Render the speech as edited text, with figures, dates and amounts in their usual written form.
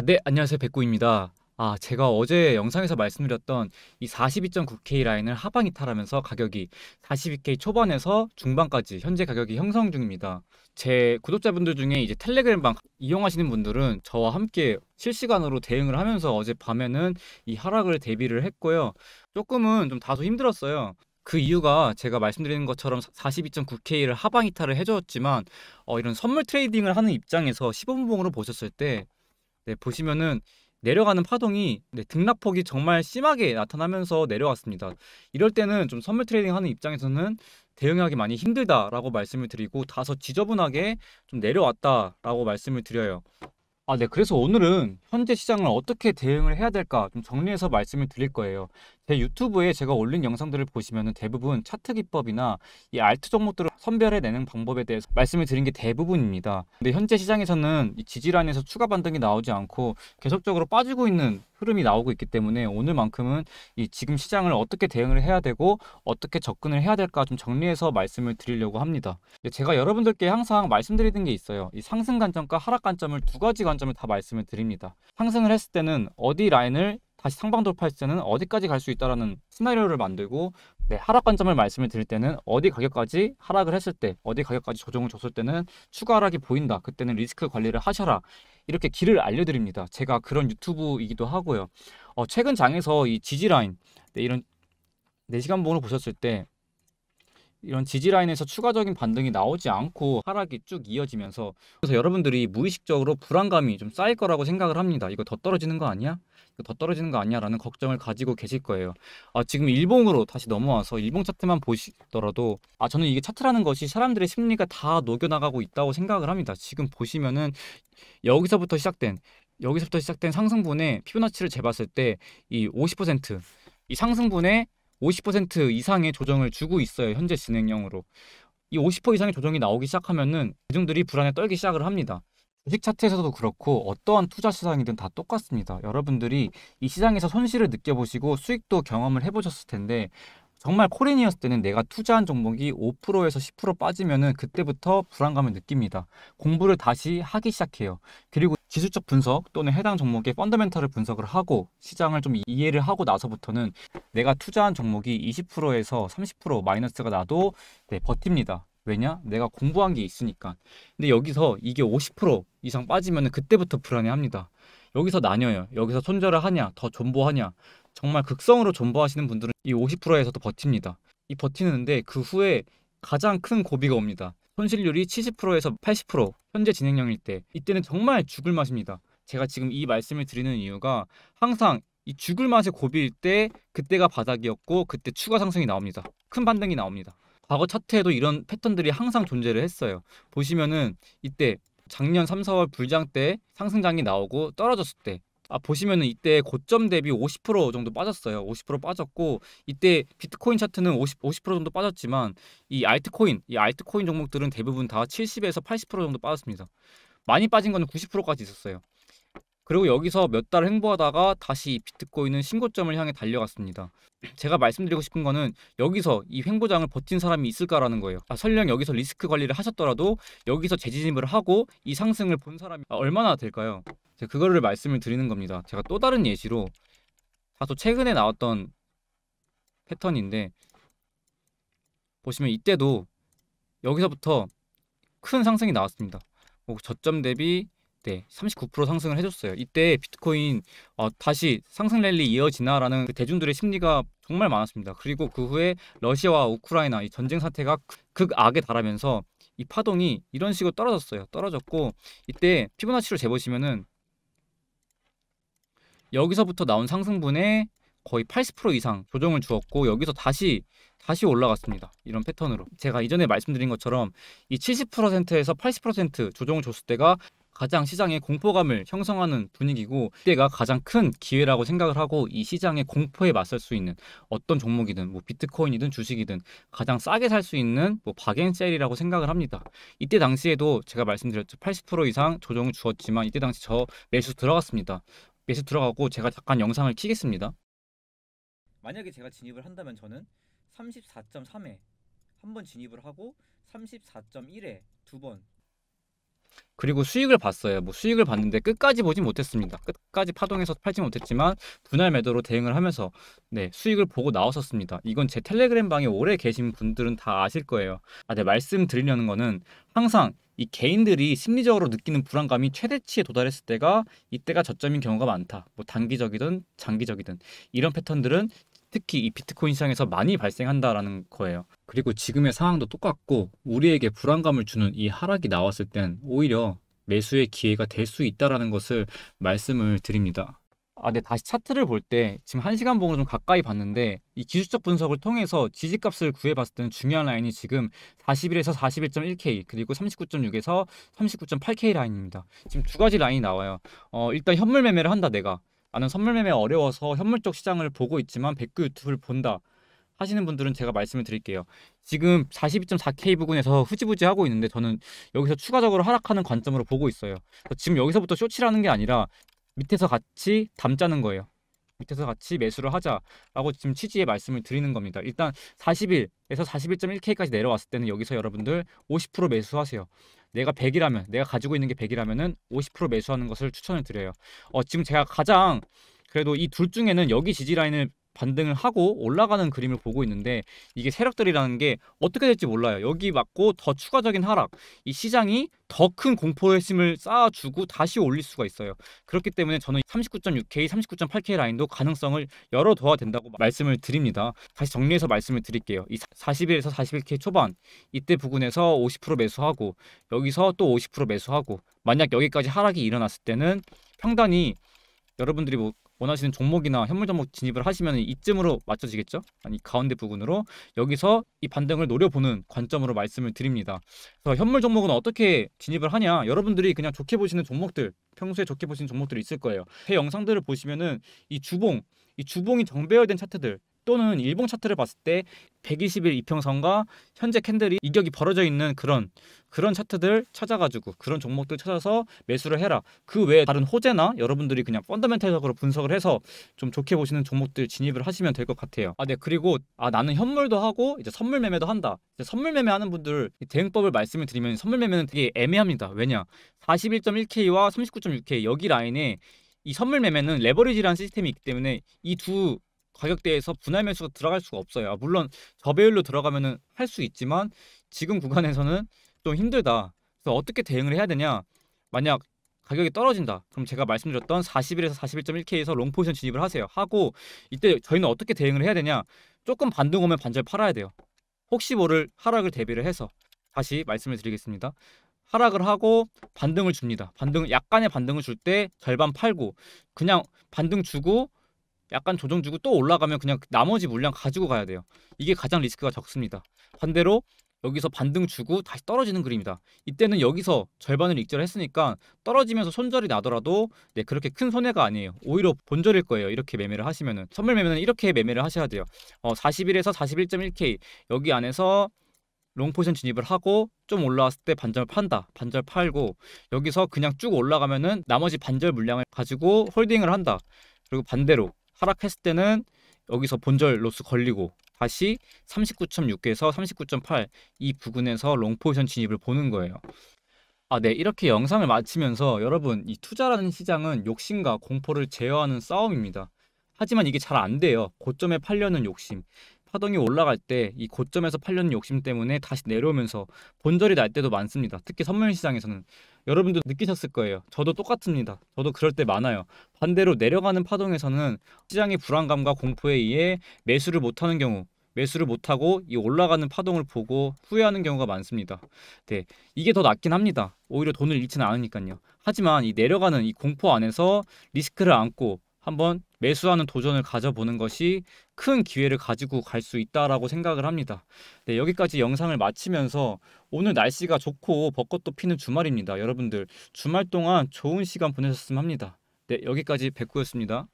네, 안녕하세요. 백구입니다. 제가 어제 영상에서 말씀드렸던 이 42.9K 라인을 하방 이탈하면서 가격이 42K 초반에서 중반까지 현재 가격이 형성 중입니다. 제 구독자분들 중에 이제 텔레그램방 이용하시는 분들은 저와 함께 실시간으로 대응을 하면서 어제 밤에는 이 하락을 대비를 했고요. 조금은 좀 다소 힘들었어요. 그 이유가 제가 말씀드리는 것처럼 42.9K를 하방 이탈을 해줬지만 이런 선물 트레이딩을 하는 입장에서 시범봉으로 보셨을 때 보시면은 내려가는 파동이 등락폭이 정말 심하게 나타나면서 내려왔습니다. 이럴 때는 좀 선물 트레이딩 하는 입장에서는 대응하기 많이 힘들다라고 말씀을 드리고 다소 지저분하게 좀 내려왔다라고 말씀을 드려요. 네. 그래서 오늘은 현재 시장을 어떻게 대응을 해야 될까 좀 정리해서 말씀을 드릴 거예요. 제 유튜브에 제가 올린 영상들을 보시면은 대부분 차트 기법이나 이 알트 종목들을 선별해내는 방법에 대해서 말씀을 드린 게 대부분입니다. 근데 현재 시장에서는 이 지지라인에서 추가 반등이 나오지 않고 계속적으로 빠지고 있는 흐름이 나오고 있기 때문에 오늘만큼은 이 지금 시장을 어떻게 대응을 해야 되고 어떻게 접근을 해야 될까 좀 정리해서 말씀을 드리려고 합니다. 제가 여러분들께 항상 말씀드리는 게 있어요. 이 상승 관점과 하락 관점을 두 가지 관점을 다 말씀을 드립니다. 상승을 했을 때는 어디 라인을 다시 상방 돌파했을 때는 어디까지 갈 수 있다라는 시나리오를 만들고, 하락 관점을 말씀을 드릴 때는 어디 가격까지 하락을 했을 때, 어디 가격까지 조정을 줬을 때는 추가 하락이 보인다. 그때는 리스크 관리를 하셔라. 이렇게 길을 알려드립니다. 제가 그런 유튜브이기도 하고요. 최근 장에서 이 지지 라인, 이런 4시간 봉으로 보셨을 때 이런 지지 라인에서 추가적인 반등이 나오지 않고 하락이 쭉 이어지면서, 그래서 여러분들이 무의식적으로 불안감이 좀 쌓일 거라고 생각을 합니다. 이거 더 떨어지는 거 아니야? 이거 더 떨어지는 거 아니야? 라는 걱정을 가지고 계실 거예요. 지금 일봉으로 다시 넘어와서 일봉 차트만 보시더라도 저는 이게 차트라는 것이 사람들의 심리가 다 녹여나가고 있다고 생각을 합니다. 지금 보시면은 여기서부터 시작된 여기서부터 시작된 상승분의 피보나치를 재봤을 때 이 50%, 이 상승분의 50% 이상의 조정을 주고 있어요. 현재 진행형으로. 이 50% 이상의 조정이 나오기 시작하면은 대중들이 불안에 떨기 시작을 합니다. 주식 차트에서도 그렇고 어떠한 투자 시장이든 다 똑같습니다. 여러분들이 이 시장에서 손실을 느껴보시고 수익도 경험을 해보셨을 텐데, 정말 코린이었을 때는 내가 투자한 종목이 5%에서 10% 빠지면은 그때부터 불안감을 느낍니다. 공부를 다시 하기 시작해요. 그리고 기술적 분석 또는 해당 종목의 펀더멘털을 분석을 하고 시장을 좀 이해를 하고 나서부터는 내가 투자한 종목이 20%에서 30% 마이너스가 나도 버팁니다. 왜냐? 내가 공부한 게 있으니까. 근데 여기서 이게 50% 이상 빠지면 그때부터 불안해합니다. 여기서 나뉘어요. 여기서 손절을 하냐, 더 존버하냐. 정말 극성으로 존버하시는 분들은 이 50%에서도 버팁니다. 이 버티는데 그 후에 가장 큰 고비가 옵니다. 손실률이 70%에서 80%, 현재 진행형일 때, 이때는 정말 죽을 맛입니다. 제가 지금 이 말씀을 드리는 이유가 항상 이 죽을 맛의 고비일 때 그때가 바닥이었고 그때 추가 상승이 나옵니다. 큰 반등이 나옵니다. 과거 차트에도 이런 패턴들이 항상 존재를 했어요. 보시면은 이때 작년 3, 4월 불장 때 상승장이 나오고 떨어졌을 때, 보시면은 이때 고점 대비 50% 정도 빠졌어요. 50% 빠졌고, 이때 비트코인 차트는 50% 정도 빠졌지만 이 알트코인 종목들은 대부분 다 70에서 80% 정도 빠졌습니다. 많이 빠진 거는 90%까지 있었어요. 그리고 여기서 몇 달 횡보하다가 다시 비트코인은 신고점을 향해 달려갔습니다. 제가 말씀드리고 싶은 거는 여기서 이 횡보장을 버틴 사람이 있을까라는 거예요. 설령 여기서 리스크 관리를 하셨더라도 여기서 재진입을 하고 이 상승을 본 사람이 얼마나 될까요? 제가 그거를 말씀을 드리는 겁니다. 제가 또 다른 예시로 다소 최근에 나왔던 패턴인데, 보시면 이때도 여기서부터 큰 상승이 나왔습니다. 저점 대비 39% 상승을 해줬어요. 이때 비트코인 다시 상승 랠리 이어지나라는 그 대중들의 심리가 정말 많았습니다. 그리고 그 후에 러시아와 우크라이나 이 전쟁 사태가 극악에 달하면서 이 파동이 이런 식으로 떨어졌어요. 떨어졌고, 이때 피보나치로 재보시면은 여기서부터 나온 상승분의 거의 80% 이상 조정을 주었고, 여기서 다시 올라갔습니다. 이런 패턴으로 제가 이전에 말씀드린 것처럼 이 70%에서 80% 조정을 줬을 때가 가장 시장의 공포감을 형성하는 분위기고, 이때가 가장 큰 기회라고 생각을 하고 이 시장의 공포에 맞설 수 있는 어떤 종목이든 비트코인이든 주식이든 가장 싸게 살 수 있는 박앤셀이라고 생각을 합니다. 이때 당시에도 제가 말씀드렸죠. 80% 이상 조정을 주었지만 이때 당시 저 매수 들어갔습니다. 매수 들어가고 제가 잠깐 영상을 키겠습니다. 만약에 제가 진입을 한다면 저는 34.3에 한 번 진입을 하고 34.1에 두 번, 그리고 수익을 봤어요. 뭐 수익을 봤는데 끝까지 보진 못했습니다. 끝까지 파동해서 팔지 못했지만 분할 매도로 대응을 하면서 네, 수익을 보고 나왔었습니다. 이건 제 텔레그램 방에 오래 계신 분들은 다 아실 거예요. 네, 말씀드리려는 거는 항상 이 개인들이 심리적으로 느끼는 불안감이 최대치에 도달했을 때가 이때가 저점인 경우가 많다. 뭐 단기적이든 장기적이든 이런 패턴들은 특히 이 비트코인 시장에서 많이 발생한다라는 거예요. 그리고 지금의 상황도 똑같고 우리에게 불안감을 주는 이 하락이 나왔을 땐 오히려 매수의 기회가 될 수 있다라는 것을 말씀을 드립니다. 네, 다시 차트를 볼 때 지금 1시간 봉으로 좀 가까이 봤는데 이 기술적 분석을 통해서 지지값을 구해봤을 때는 중요한 라인이 지금 41에서 41.1K 그리고 39.6에서 39.8K 라인입니다. 지금 두 가지 라인이 나와요. 일단 현물 매매를 한다 내가. 나는 선물 매매 어려워서 현물 쪽 시장을 보고 있지만 백구 유튜브를 본다 하시는 분들은 제가 말씀을 드릴게요. 지금 42.4K 부근에서 흐지부지 하고 있는데 저는 여기서 추가적으로 하락하는 관점으로 보고 있어요. 지금 여기서부터 쇼치라는 게 아니라 밑에서 같이 담자는 거예요. 밑에서 같이 매수를 하자라고 지금 취지의 말씀을 드리는 겁니다. 일단 40일에서 41.1K까지 내려왔을 때는 여기서 여러분들 50% 매수하세요. 내가 100이라면 내가 가지고 있는 게 100이라면은 50% 매수하는 것을 추천을 드려요. 지금 제가 가장 그래도 이 둘 중에는 여기 지지 라인을 반등을 하고 올라가는 그림을 보고 있는데 이게 세력들이라는 게 어떻게 될지 몰라요. 여기 맞고 더 추가적인 하락, 이 시장이 더 큰 공포의 심을 쌓아주고 다시 올릴 수가 있어요. 그렇기 때문에 저는 39.6K, 39.8K 라인도 가능성을 열어둬야 된다고 말씀을 드립니다. 다시 정리해서 말씀을 드릴게요. 이 40일에서 41K 초반 이때 부근에서 50% 매수하고 여기서 또 50% 매수하고 만약 여기까지 하락이 일어났을 때는 평단이 여러분들이 뭐 원하시는 종목이나 현물 종목 진입을 하시면 이쯤으로 맞춰지겠죠? 아니 가운데 부분으로 여기서 이 반등을 노려보는 관점으로 말씀을 드립니다. 그래서 현물 종목은 어떻게 진입을 하냐? 여러분들이 그냥 좋게 보시는 종목들, 평소에 좋게 보시는 종목들이 있을 거예요. 제 영상들을 보시면은 이 주봉이 정배열된 차트들 또는 일봉 차트를 봤을 때 120일 이평선과 현재 캔들이 이격이 벌어져 있는 그런 차트들 찾아가지고 그런 종목들 찾아서 매수를 해라. 그 외에 다른 호재나 여러분들이 그냥 펀더멘탈적으로 분석을 해서 좀 좋게 보시는 종목들 진입을 하시면 될 것 같아요. 네, 그리고 나는 현물도 하고 이제 선물 매매도 한다. 이제 선물 매매하는 분들 대응법을 말씀을 드리면 선물 매매는 되게 애매합니다. 왜냐? 41.1K와 39.6K 여기 라인에 이 선물 매매는 레버리지라는 시스템이 있기 때문에 이 두 가격대에서 분할 매수가 들어갈 수가 없어요. 물론 저배율로 들어가면은 할 수 있지만 지금 구간에서는 좀 힘들다. 그래서 어떻게 대응을 해야 되냐? 만약 가격이 떨어진다. 그럼 제가 말씀드렸던 40일에서 41.1K에서 롱 포지션 진입을 하세요. 하고 이때 저희는 어떻게 대응을 해야 되냐? 조금 반등 오면 반절 팔아야 돼요. 혹시 모를 하락을 대비를 해서 다시 말씀을 드리겠습니다. 하락을 하고 반등을 줍니다. 약간의 반등을 줄 때 절반 팔고 그냥 반등 주고 약간 조정 주고 또 올라가면 그냥 나머지 물량 가지고 가야 돼요. 이게 가장 리스크가 적습니다. 반대로 여기서 반등 주고 다시 떨어지는 그림이다. 이때는 여기서 절반을 익절했으니까 떨어지면서 손절이 나더라도 네, 그렇게 큰 손해가 아니에요. 오히려 본절일 거예요. 이렇게 매매를 하시면은 선물 매매는 이렇게 매매를 하셔야 돼요. 40일에서 41.1K 여기 안에서 롱 포지션 진입을 하고 좀 올라왔을 때 반절 판다. 반절 팔고 여기서 그냥 쭉 올라가면은 나머지 반절 물량을 가지고 홀딩을 한다. 그리고 반대로 하락했을 때는 여기서 본절 로스 걸리고 다시 39.6에서 39.8 이 부근에서 롱 포지션 진입을 보는 거예요. 네, 이렇게 영상을 마치면서 여러분, 이 투자라는 시장은 욕심과 공포를 제어하는 싸움입니다. 하지만 이게 잘 안 돼요. 고점에 팔려는 욕심. 파동이 올라갈 때 이 고점에서 팔려는 욕심 때문에 다시 내려오면서 본절이 날 때도 많습니다. 특히 선물 시장에서는 여러분도 느끼셨을 거예요. 저도 똑같습니다. 저도 그럴 때 많아요. 반대로 내려가는 파동에서는 시장의 불안감과 공포에 의해 매수를 못하고 이 올라가는 파동을 보고 후회하는 경우가 많습니다. 네, 이게 더 낫긴 합니다. 오히려 돈을 잃지는 않으니까요. 하지만 이 내려가는 이 공포 안에서 리스크를 안고 한번 매수하는 도전을 가져보는 것이 큰 기회를 가지고 갈 수 있다라고 생각을 합니다. 네, 여기까지 영상을 마치면서 오늘 날씨가 좋고 벚꽃도 피는 주말입니다. 여러분들 주말 동안 좋은 시간 보내셨으면 합니다. 네, 여기까지 백구였습니다.